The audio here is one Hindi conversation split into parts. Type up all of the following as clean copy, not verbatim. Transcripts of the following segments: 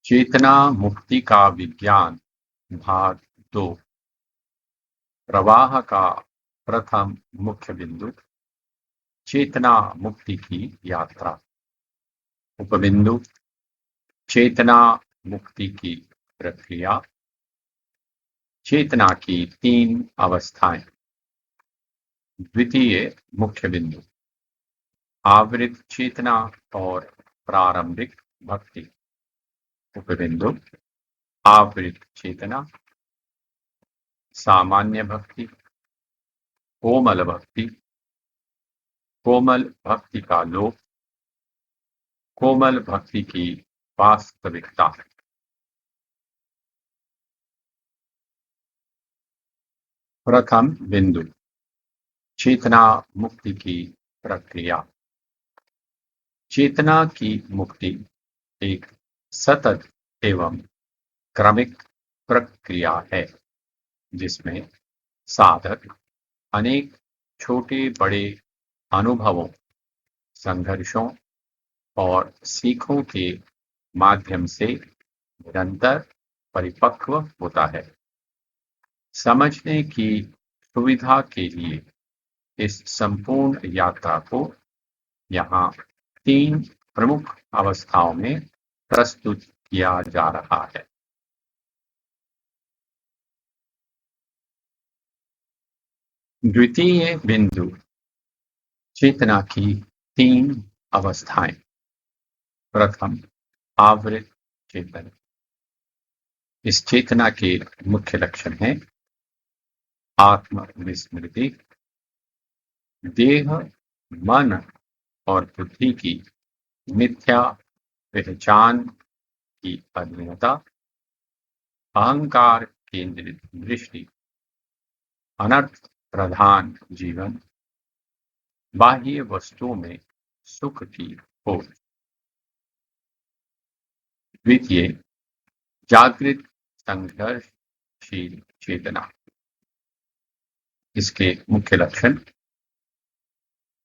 चेतना मुक्ति का विज्ञान भाग 2। प्रवाह का प्रथम मुख्य बिंदु। चेतना मुक्ति की यात्रा। उपबिंदु। चेतना मुक्ति की प्रक्रिया। चेतना की 3 अवस्थाएं। द्वितीय मुख्य बिंदु। आवृत चेतना और प्रारंभिक भक्ति। उपबिंदु। आवृत चेतना, सामान्य भक्ति, कोमल भक्ति, कोमल भक्ति का लोप, कोमल भक्ति की वास्तविकता। प्रथम बिंदु। चेतना मुक्ति की प्रक्रिया। चेतना की मुक्ति एक सतत एवं क्रमिक प्रक्रिया है जिसमें साधक अनेक छोटे बड़े अनुभवों, संघर्षों और सीखों के माध्यम से निरंतर परिपक्व होता है। समझने की सुविधा के लिए इस संपूर्ण यात्रा को यहाँ 3 प्रमुख अवस्थाओं में प्रस्तुत किया जा रहा है। द्वितीय बिंदु। चेतना की 3 अवस्थाएं। प्रथम, आवृत चेतन। इस चेतना के मुख्य लक्षण हैं आत्मविस्मृति, देह, मन और बुद्धि की मिथ्या पहचान की अधीनता, अहंकार केंद्रित दृष्टि, अनर्थ प्रधान जीवन, बाह्य वस्तुओं में सुख की खोज। द्वितीय, जागृत संघर्षशील चेतना। इसके मुख्य लक्षण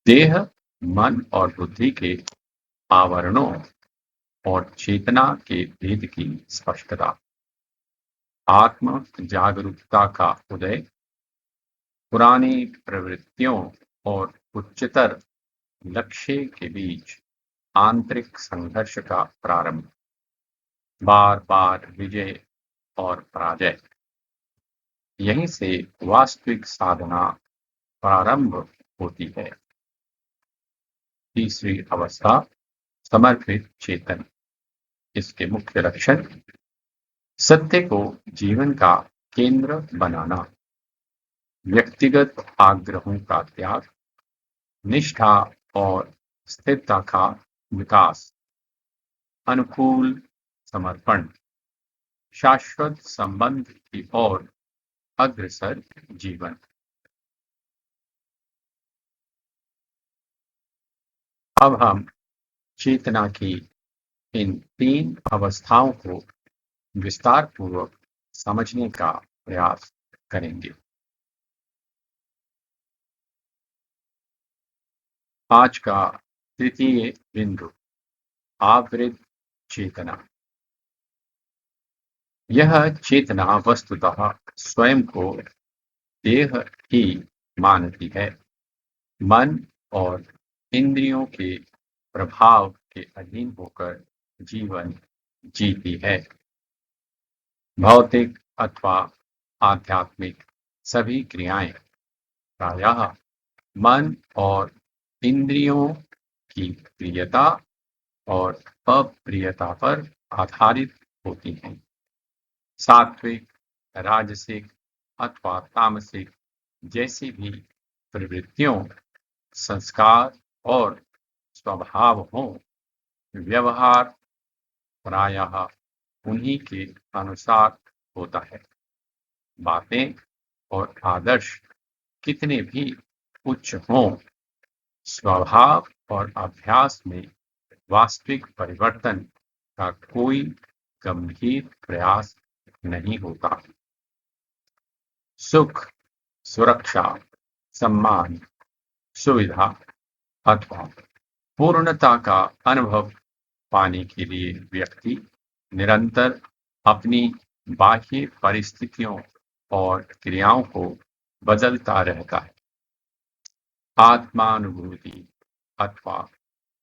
देह, मन और बुद्धि के आवरणों और चेतना के भेद की स्पष्टता, आत्म जागरूकता का उदय, पुरानी प्रवृत्तियों और उच्चतर लक्ष्य के बीच आंतरिक संघर्ष का प्रारंभ, बार बार विजय और पराजय। यहीं से वास्तविक साधना प्रारंभ होती है। तीसरी अवस्था, समर्पित चेतन। इसके मुख्य लक्षण सत्य को जीवन का केंद्र बनाना, व्यक्तिगत आग्रहों का त्याग, निष्ठा और स्थिरता का विकास, अनुकूल समर्पण, शाश्वत संबंध की ओर अग्रसर जीवन। अब हम चेतना की इन 3 अवस्थाओं को विस्तार पूर्वक समझने का प्रयास करेंगे। आज का तृतीय बिंदु, आवृत चेतना। यह चेतना वस्तुतः स्वयं को देह ही मानती है, मन और इंद्रियों के प्रभाव के अधीन होकर जीवन जीती है। भौतिक अथवा आध्यात्मिक सभी क्रियाएं प्रायः मन और इंद्रियों की प्रियता और अप्रियता पर आधारित होती हैं। सात्विक, राजसिक अथवा तामसिक जैसी भी प्रवृत्तियों, संस्कार और स्वभाव हों, व्यवहार प्रायः उन्हीं के अनुसार होता है। बातें और आदर्श कितने भी उच्च हों, स्वभाव और अभ्यास में वास्तविक परिवर्तन का कोई गंभीर प्रयास नहीं होता। सुख, सुरक्षा, सम्मान, सुविधा अथवा पूर्णता का अनुभव पाने के लिए व्यक्ति निरंतर अपनी बाह्य परिस्थितियों और क्रियाओं को बदलता रहता है। आत्मानुभूति अथवा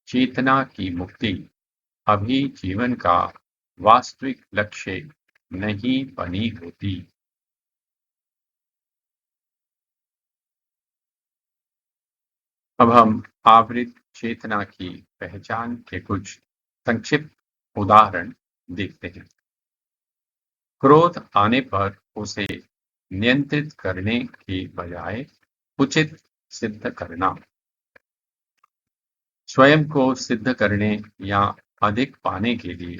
चेतना की मुक्ति अभी जीवन का वास्तविक लक्ष्य नहीं बनी होती। अब हम आवृत चेतना की पहचान के कुछ संक्षिप्त उदाहरण देखते हैं। क्रोध आने पर उसे नियंत्रित करने के बजाय उचित सिद्ध करना, स्वयं को सिद्ध करने या अधिक पाने के लिए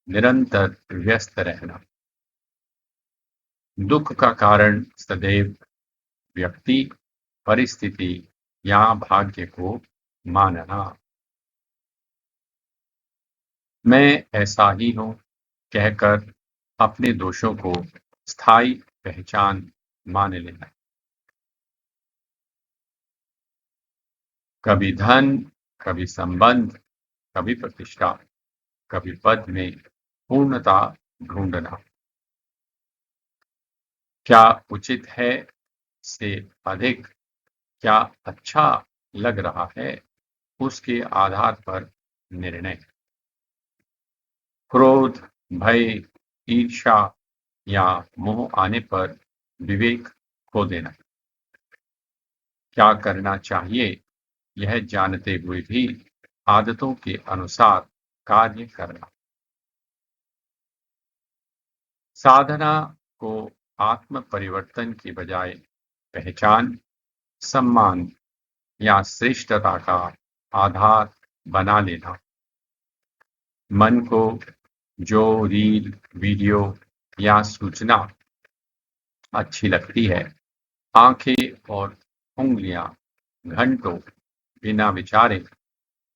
निरंतर व्यस्त रहना, दुख का कारण सदैव व्यक्ति, परिस्थिति या भाग्य को मानना, मैं ऐसा ही हूं कहकर अपने दोषों को स्थायी पहचान मान लेना, कभी धन, कभी संबंध, कभी प्रतिष्ठा, कभी पद में पूर्णता ढूंढना, क्या उचित है से अधिक क्या अच्छा लग रहा है उसके आधार पर निर्णय, क्रोध, भय, ईर्ष्या या मोह आने पर विवेक खो देना, क्या करना चाहिए यह जानते हुए भी आदतों के अनुसार कार्य करना, साधना को आत्म परिवर्तन की बजाय पहचान, सम्मान या श्रेष्ठता का आधार बना लेना, मन को जो रील, वीडियो या सूचना अच्छी लगती है, आंखें और उंगलियां घंटों बिना विचारे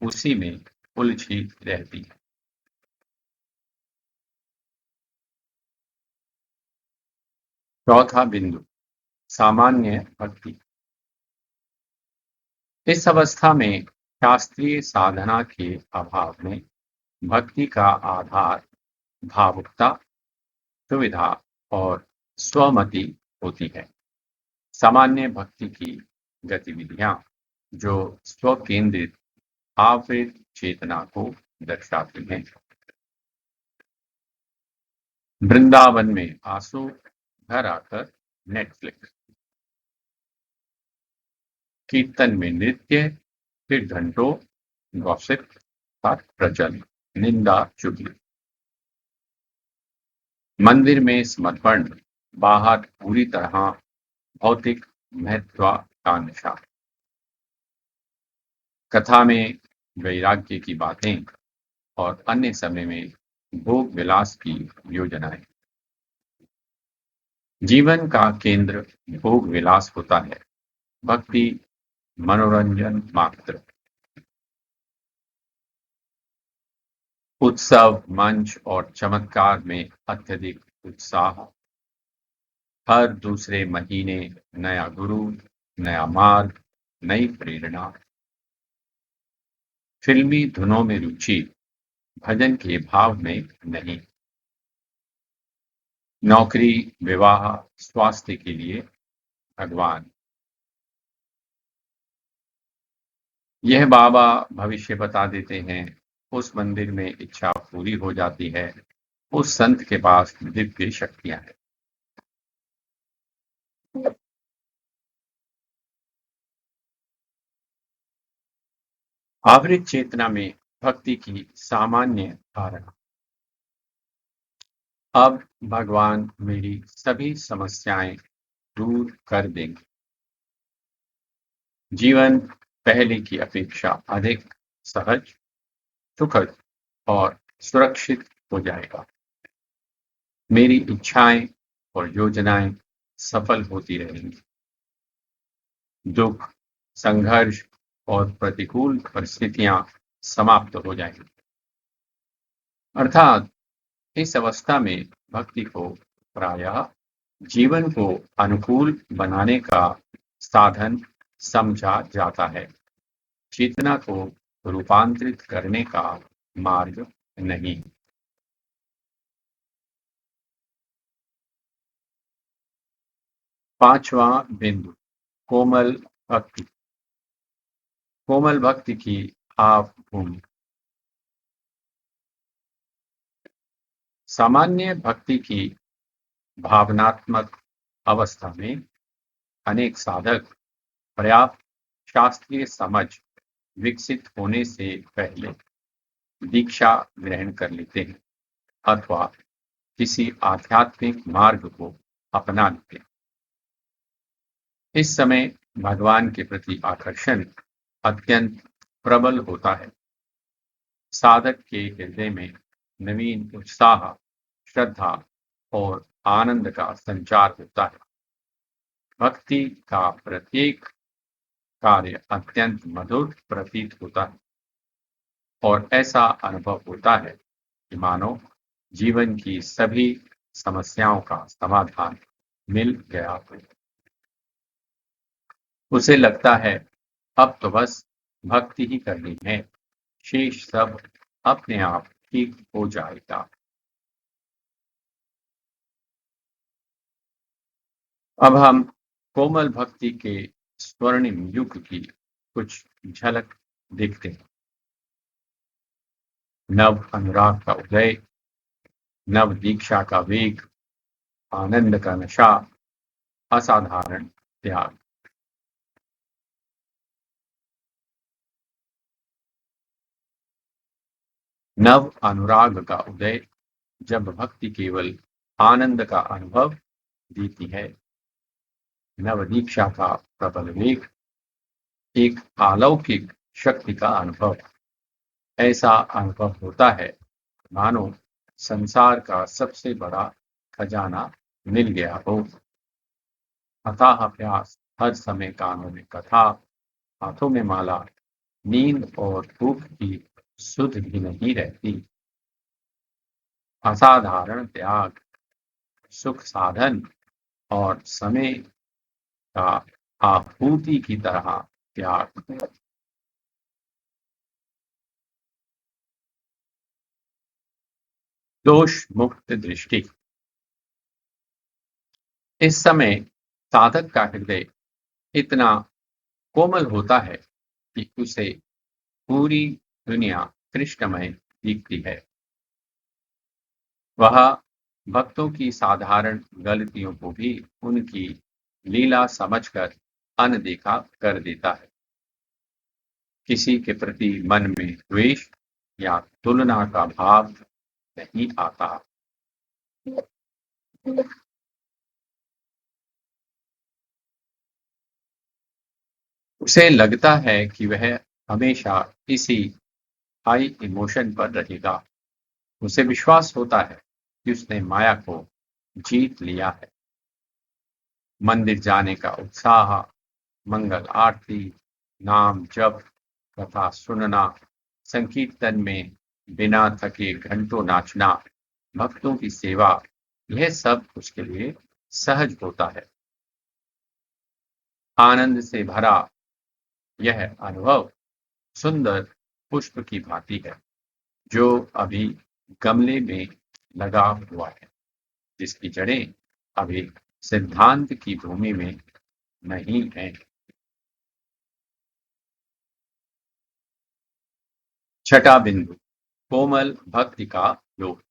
उसी में उलझी रहती है। चौथा बिंदु, सामान्य भक्ति। इस अवस्था में शास्त्रीय साधना के अभाव में भक्ति का आधार भावुकता, सुविधा और स्वमति होती है। सामान्य भक्ति की गतिविधियां जो स्वकेंद्रित आवृत चेतना को दर्शाती हैं। वृंदावन में आंसू, घर आकर नेटफ्लिक्स, कीर्तन में नृत्य, फिर घंटों गॉसिप का प्रचलन, निंदा, चुगली, मंदिर में समर्पण, बाहर पूरी तरह भौतिक महत्वाकांक्षा, कथा में वैराग्य की बातें और अन्य समय में भोग विलास की योजनाएं। जीवन का केंद्र भोग विलास होता है, भक्ति मनोरंजन मात्र। उत्सव, मंच और चमत्कार में अत्यधिक उत्साह, हर दूसरे महीने नया गुरु, नया मार्ग, नई प्रेरणा, फिल्मी धुनों में रुचि, भजन के भाव में नहीं, नौकरी, विवाह, स्वास्थ्य के लिए भगवान। यह बाबा भविष्य बता देते हैं, उस मंदिर में इच्छा पूरी हो जाती है, उस संत के पास दिव्य शक्तियां हैं। आवृत चेतना में भक्ति की सामान्य धारणा, अब भगवान मेरी सभी समस्याएं दूर कर देंगे, जीवन पहले की अपेक्षा अधिक सहज, सुखद और सुरक्षित हो जाएगा, मेरी इच्छाएं और योजनाएं सफल होती रहेंगी, दुख, संघर्ष और प्रतिकूल परिस्थितियां समाप्त हो जाएंगी। अर्थात इस अवस्था में भक्ति को प्रायः जीवन को अनुकूल बनाने का साधन समझा जाता है, चेतना को रूपांतरित करने का मार्ग नहीं। पांचवा बिंदु, कोमल भक्ति। कोमल भक्ति की आप भूमि। सामान्य भक्ति की भावनात्मक अवस्था में अनेक साधक पर्याप्त शास्त्रीय समझ विकसित होने से पहले दीक्षा ग्रहण कर लेते हैं अथवा किसी आध्यात्मिक मार्ग को अपना लेते हैं। इस समय भगवान के प्रति आकर्षण अत्यंत प्रबल होता है। साधक के हृदय में नवीन उत्साह, श्रद्धा और आनंद का संचार होता है। भक्ति का प्रत्येक कार्य अत्यंत मधुर प्रतीत होता है और ऐसा अनुभव होता है कि मानो जीवन की सभी समस्याओं का समाधान मिल गया हो। उसे लगता है अब तो बस भक्ति ही करनी है, शेष सब अपने आप ठीक हो जाएगा। अब हम कोमल भक्ति के स्वर्णिम युग की कुछ झलक देखते हैं। नव अनुराग का उदय, नव दीक्षा का वेग, आनंद का नशा, असाधारण त्याग। नव अनुराग का उदय, जब भक्ति केवल आनंद का अनुभव देती है। नव दीक्षा का प्रबल वेग, एक अलौकिक शक्ति का अनुभव। ऐसा अनुभव होता है मानो संसार का सबसे बड़ा खजाना मिल गया हो। अथाह प्यास, हर समय कानों में कथा, हाथों में माला, नींद और भूख की सुध भी नहीं रहती। असाधारण त्याग, सुख साधन और समय का आहुति की तरह त्याग। दोष मुक्त दृष्टि। इस समय साधक का हृदय इतना कोमल होता है कि उसे पूरी दुनिया कृष्णमय दिखती है। वह भक्तों की साधारण गलतियों को भी उनकी लीला समझकर अनदेखा कर देता है। किसी के प्रति मन में द्वेष या तुलना का भाव नहीं आता। उसे लगता है कि वह हमेशा इसी हाई इमोशन पर रहेगा। उसे विश्वास होता है कि उसने माया को जीत लिया है। मंदिर जाने का उत्साह, मंगल आरती, नाम जप, कथा सुनना, संकीर्तन में बिना थके घंटों नाचना, भक्तों की सेवा, यह सब उसके लिए सहज होता है। आनंद से भरा यह अनुभव सुंदर पुष्प की भांति है जो अभी गमले में लगा हुआ है, जिसकी जड़ें अभी सिद्धांत की भूमि में नहीं है। छठा बिंदु, कोमल भक्ति का योग।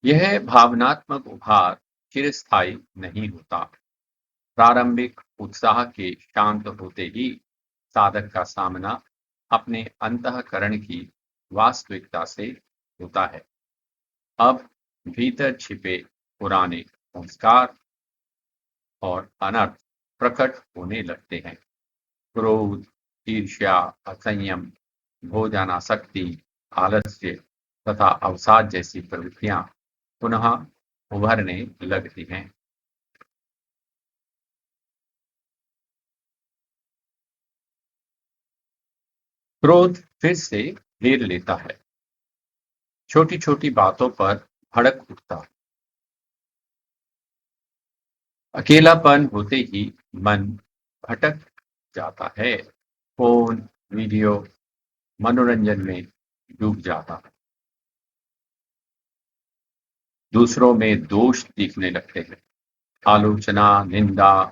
यह भावनात्मक उभार चिरस्थायी नहीं होता। प्रारंभिक उत्साह के शांत होते ही साधक का सामना अपने अंतःकरण की वास्तविकता से होता है। अब भीतर छिपे पुराने संस्कार और अनर्थ प्रकट होने लगते हैं। क्रोध, ईर्ष्या, असंयम, भोजनासक्ति, आलस्य तथा अवसाद जैसी प्रवृत्तियां पुनः उभरने लगती हैं। क्रोध फिर से घेर लेता है। छोटी छोटी बातों पर भड़क उठता। अकेलापन होते ही मन भटक जाता है। फोन, वीडियो, मनोरंजन में डूब जाता है। दूसरों में दोष दिखने लगते हैं। आलोचना, निंदा,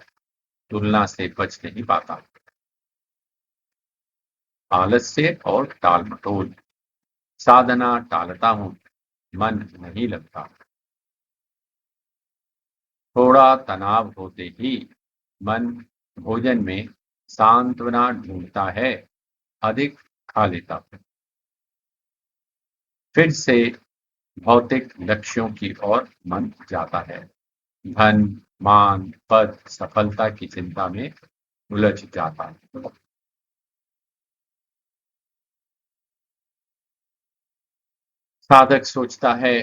तुलना से बच नहीं पाता। आलस्य और टाल मटोल, साधना टालता हूं, मन नहीं लगता। थोड़ा तनाव होते ही मन भोजन में सांत्वना ढूंढता है, अधिक खा लेता हूं। फिर से भौतिक लक्ष्यों की ओर मन जाता है। धन, मान, पद, सफलता की चिंता में उलझ जाता है। साधक सोचता है,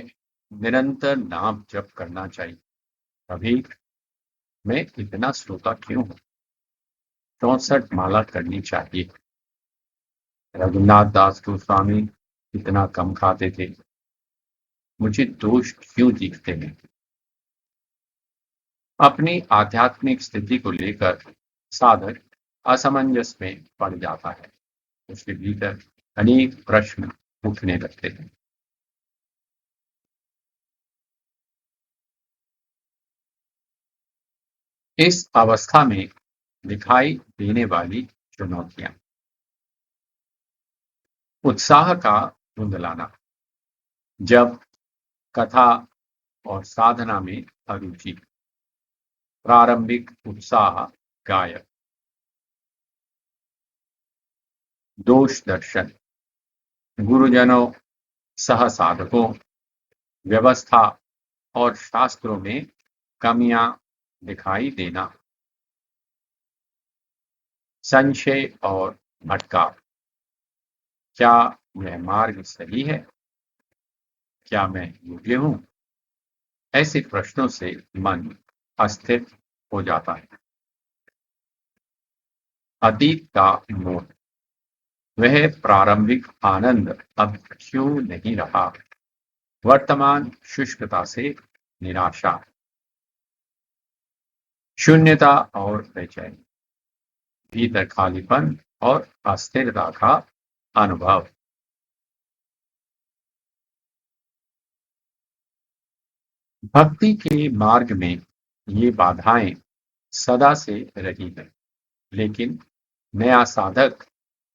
निरंतर नाम जप करना चाहिए। कभी मैं इतना श्रोता क्यों हूं? 64 माला करनी चाहिए। रघुनाथ दास गोस्वामी इतना कम खाते थे, मुझे दोष क्यों दिखते हैं? अपनी आध्यात्मिक स्थिति को लेकर साधक असमंजस में पड़ जाता है। उसके भीतर अनेक प्रश्न उठने लगते हैं। इस अवस्था में दिखाई देने वाली चुनौतियां: उत्साह का धुंधलाना, जब कथा और साधना में अरुचि, प्रारंभिक उत्साह गायब, दोष दर्शन, गुरुजनों, सह साधकों, व्यवस्था और शास्त्रों में कमियां दिखाई देना, संशय और भटकाव, क्या यह मार्ग सही है? क्या मैं योग्य हूं? ऐसे प्रश्नों से मन अस्थिर हो जाता है। अतीत का मोह, वह प्रारंभिक आनंद अब क्यों नहीं रहा? वर्तमान शुष्कता से निराशा, शून्यता और बेचैनी, भीतर खालीपन और अस्थिरता का अनुभव। भक्ति के मार्ग में ये बाधाएं सदा से रही हैं, लेकिन नया साधक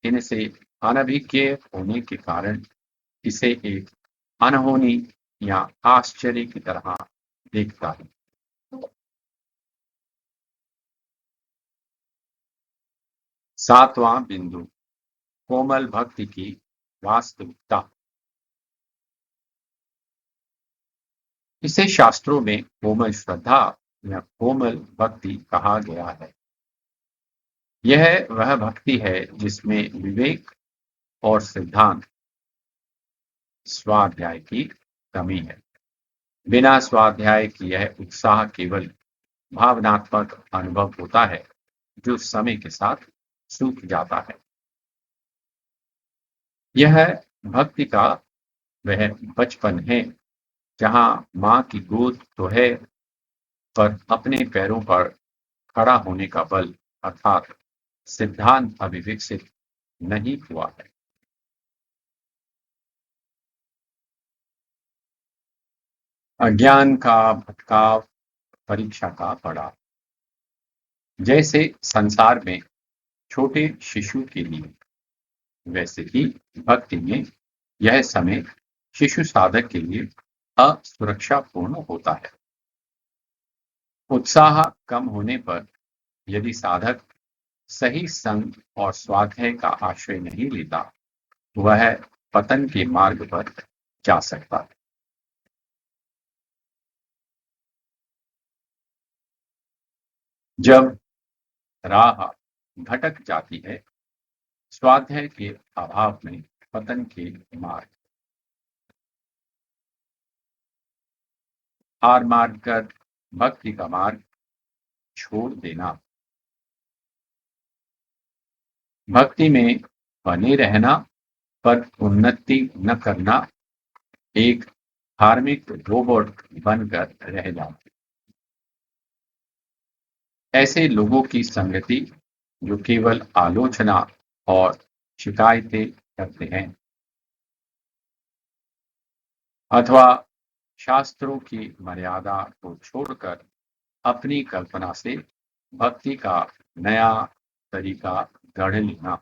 इनसे अनभिज्ञ होने के कारण इसे एक अनहोनी या आश्चर्य की तरह देखता है। 7वां बिंदु: कोमल भक्ति की वास्तविकता। इसे शास्त्रों में कोमल श्रद्धा या कोमल भक्ति कहा गया है। यह वह भक्ति है जिसमें विवेक और सिद्धांत, स्वाध्याय की कमी है। बिना स्वाध्याय की यह उत्साह केवल भावनात्मक अनुभव होता है, जो समय के साथ सूख जाता है। यह भक्ति का वह बचपन है जहां मां की गोद तो है, पर अपने पैरों पर खड़ा होने का बल अर्थात सिद्धांत अभी विकसित नहीं हुआ है। अज्ञान का भटकाव, परीक्षा का पड़ाव। जैसे संसार में छोटे शिशु के लिए, वैसे ही भक्ति में यह समय शिशु साधक के लिए असुरक्षापूर्ण होता है। उत्साह कम होने पर यदि साधक सही संग और स्वाध्याय का आश्रय नहीं लेता, वह पतन के मार्ग पर जा सकता है। जब राह भटक जाती है, स्वाध्याय के अभाव में पतन के मार्ग, हार मानकर भक्ति का मार्ग छोड़ देना, भक्ति में बने रहना पर उन्नति न करना, एक धार्मिक रोबोट बनकर रह जाना। ऐसे लोगों की संगति जो केवल आलोचना और शिकायतें करते हैं, अथवा शास्त्रों की मर्यादा को छोड़कर अपनी कल्पना से भक्ति का नया तरीका गढ़ लेना।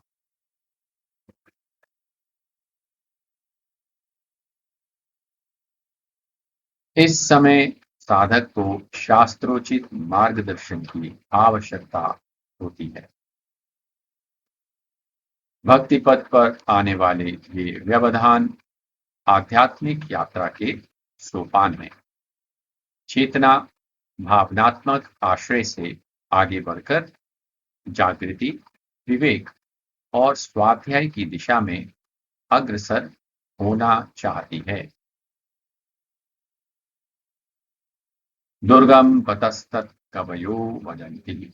इस समय साधक को शास्त्रोचित मार्गदर्शन की आवश्यकता होती है। भक्ति पथ पर आने वाले ये व्यवधान आध्यात्मिक यात्रा के सोपान हैं। चेतना भावनात्मक आश्रय से आगे बढ़कर जागृति, विवेक और स्वाध्याय की दिशा में अग्रसर होना चाहती है। दुर्गम पतस्तत् कवयो वदन्ति।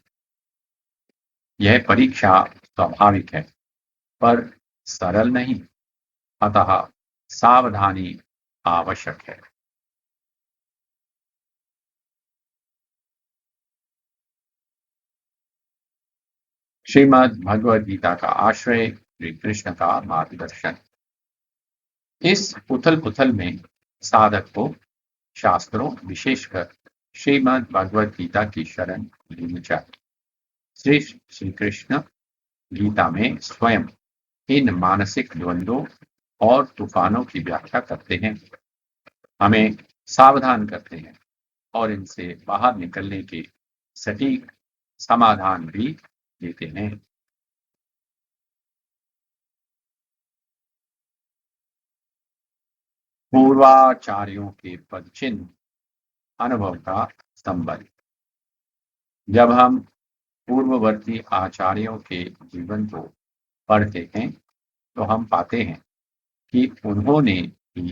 यह परीक्षा स्वाभाविक है पर सरल नहीं, अतः सावधानी आवश्यक है। श्रीमद् भगवद गीता का आश्रय, श्री कृष्ण का मार्गदर्शन। इस उथल पुथल में साधक को शास्त्रों, विशेषकर श्रीमद् भगवद गीता की शरण लेनी चाहिए। श्री श्री कृष्ण गीता में स्वयं इन मानसिक द्वंद्वों और तूफानों की व्याख्या करते हैं, हमें सावधान करते हैं और इनसे बाहर निकलने के सटीक समाधान भी देते हैं। पूर्वाचार्यों के पदचिन्ह, अनुभव का संबंध। जब हम पूर्ववर्ती आचार्यों के जीवन को पढ़ते हैं तो हम पाते हैं कि उन्होंने ही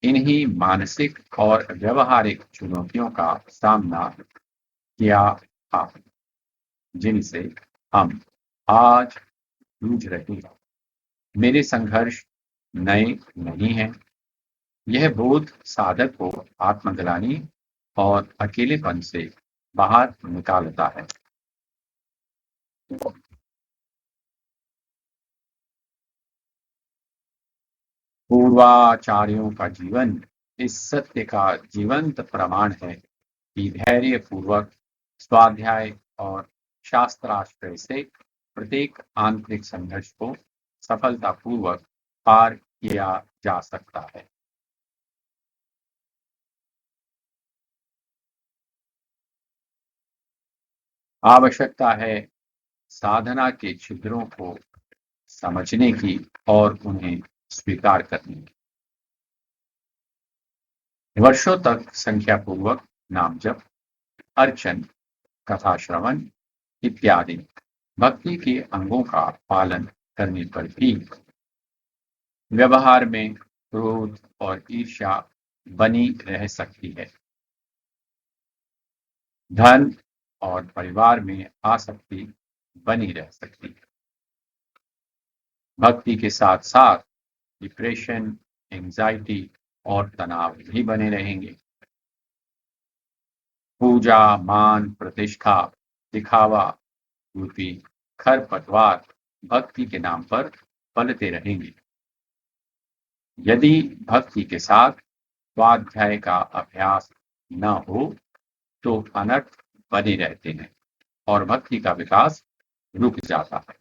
इन्हीं मानसिक और व्यवहारिक चुनौतियों का सामना किया था जिनसे हम आज जूझ रहे हैं। मेरे संघर्ष नए नहीं हैं। यह बोध साधक को आत्मग्लानि और अकेलेपन से बाहर निकालता है। पूर्वाचार्यों का जीवन इस सत्य का जीवंत प्रमाण है कि धैर्य पूर्वक स्वाध्याय और शास्त्राश्रय से प्रत्येक आंतरिक संघर्ष को सफलतापूर्वक पार किया जा सकता है। आवश्यकता है साधना के छिद्रों को समझने की और उन्हें स्वीकार करने की। वर्षों तक संख्या पूर्वक नाम जप, अर्चन, कथा श्रवण इत्यादि भक्ति के अंगों का पालन करने पर भी व्यवहार में क्रोध और ईर्ष्या बनी रह सकती है। धन और परिवार में आसक्ति बनी रह सकती है। भक्ति के साथ साथ डिप्रेशन, एंजाइटी और तनाव भी बने रहेंगे। पूजा, मान, प्रतिष्ठा, दिखावा रूपी खरपतवार भक्ति के नाम पर पलते रहेंगे। यदि भक्ति के साथ स्वाध्याय का अभ्यास न हो तो अनर्थ बने रहते हैं और भक्ति का विकास रुक जाता है।